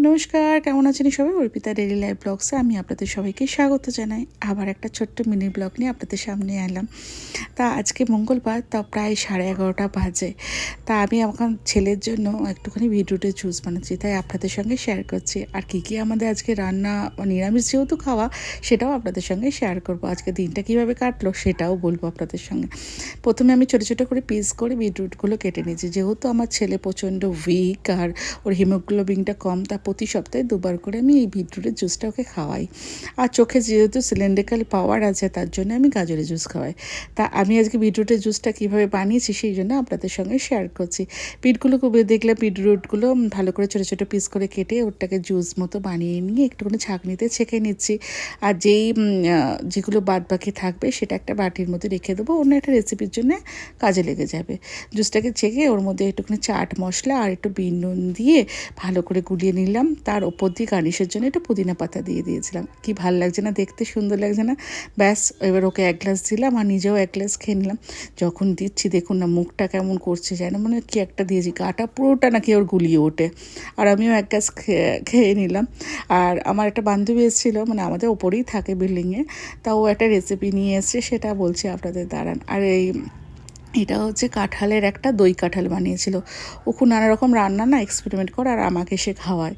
নমস্কার, কেমন আছেন সবাই? অর্পিতা ডেইলি লাইফ ব্লগসে আমি আপনাদের সবাইকে স্বাগত জানাই। আবার একটা ছোট্ট মিনি ব্লগ নিয়ে আপনাদের সামনে এলাম। তা আজকে মঙ্গলবার, তা প্রায় 11:30 বাজে। তা আমি এখন ছেলের জন্য একটুখানি বিটরুটের জুস বানাচ্ছি, তাই আপনাদের সঙ্গে শেয়ার করছি। আর কী আমাদের আজকে রান্না, নিরামিষ যেহেতু খাওয়া, সেটাও আপনাদের সঙ্গে শেয়ার করব। আজকে দিনটা কীভাবে কাটলো সেটাও বলবো আপনাদের সঙ্গে। প্রথমে আমি ছোটো ছোটো করে পিস করে বিটরুটগুলো কেটে নিয়েছি। যেহেতু আমার ছেলে প্রচণ্ড উইক আর ওর হিমোগ্লোবিনটা কম, তা প্রতি সপ্তাহে 2বার করে আমি এই বিটরুটের জুসটা ওকে খাওয়াই। আর চোখে যেহেতু সিলিন্ড্রিক্যাল পাওয়ার আছে, তার জন্য আমি গাজরের জুস খাওয়াই। তা আমি আজকে বিটরুটের জুসটা কীভাবে বানিয়েছি সেই জন্য আপনাদের সঙ্গে শেয়ার করছি। বিটরুটগুলো ভালো করে ছোটো ছোটো পিস করে কেটে ওটাকে জুস মতো বানিয়ে নিয়ে একটুখানি ছাঁকনিতে ছেঁকে নিচ্ছি। আর যেগুলো বাদ বাকি থাকবে সেটা একটা বাটির মধ্যে রেখে দেবো, অন্য একটা রেসিপির জন্য কাজে লেগে যাবে। জুসটাকে ছেঁকে ওর মধ্যে একটুখানি চাট মশলা আর একটু বিট নুন দিয়ে ভালো করে গুলিয়ে নিলাম। তার ওপর দিয়ে গার্নিশের জন্য একটু পুদিনা পাতা দিয়ে দিয়েছিলাম। কি ভালো লাগছে না দেখতে, সুন্দর লাগছে না? ব্যাস, এবার ওকে 1 গ্লাস দিলাম আর নিজেও 1 গ্লাস খেয়ে নিলাম। যখন দিচ্ছি দেখুন না মুখটা কেমন করছে, যেন মানে কি একটা দিয়েছি, গাটা পুরোটা নাকি ওর গুলিয়ে ওঠে। আর আমিও 1 গ্লাস খেয়ে নিলাম। আর আমার একটা বান্ধবী এসেছিলো, মানে আমাদের ওপরেই থাকে বিল্ডিংয়ে, তা ও একটা রেসিপি নিয়ে এসছে, সেটা বলছি আপনাদের দাঁড়ান। আর এটা হচ্ছে কাঁঠালের একটা দই কাঁঠাল বানিয়েছিল। ও খুব নানা রকম রান্না না এক্সপেরিমেন্ট করে আর আমাকে সে খাওয়ায়।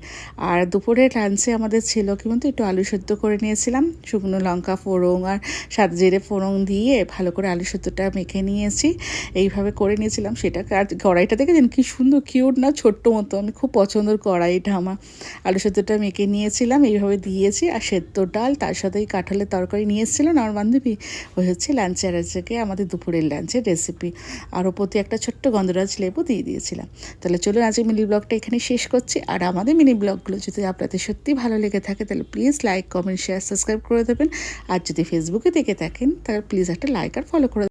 আর দুপুরে লাঞ্চে আমাদের ছিল কি বলতো, একটু আলু সেদ্ধ করে নিয়েছিলাম, শুকনো লঙ্কা ফোড়ন আর সাদা জিরে ফোড়ন দিয়ে ভালো করে আলু সেদ্ধটা মেখে নিয়েছি। এইভাবে করে নিয়েছিলাম সেটাকে। আর কড়াইটা দেখেছেন কি সুন্দর কিউট না, ছোট্ট মতো, আমি খুব পছন্দের কড়াইটা আমার। আলু সেদ্ধটা মেখে নিয়েছিলাম, এইভাবে দিয়েছি। আর সেদ্ধ ডাল, তার সাথে এই কাঁঠালের তরকারি নিয়ে এসেছিলেন আমার বান্ধবী। ওই হচ্ছে লাঞ্চের আজকে আমাদের দুপুরের লাঞ্চের রেসিপি। আর ওপরে একটা ছোট্ট গন্ধরাজ লেবু দিয়ে দিয়েছিলাম। তাহলে চলুন আজকে মিনি ব্লগটা এখানে শেষ করছি। আর আমাদের মিনি ব্লগগুলো যদি আপনাদের সত্যি ভালো লেগে থাকে তাহলে please like, comment, share, subscribe করে দেবেন। আর যদি ফেসবুকে দেখে থাকেন তাহলে প্লিজ একটা লাইক আর ফলো করে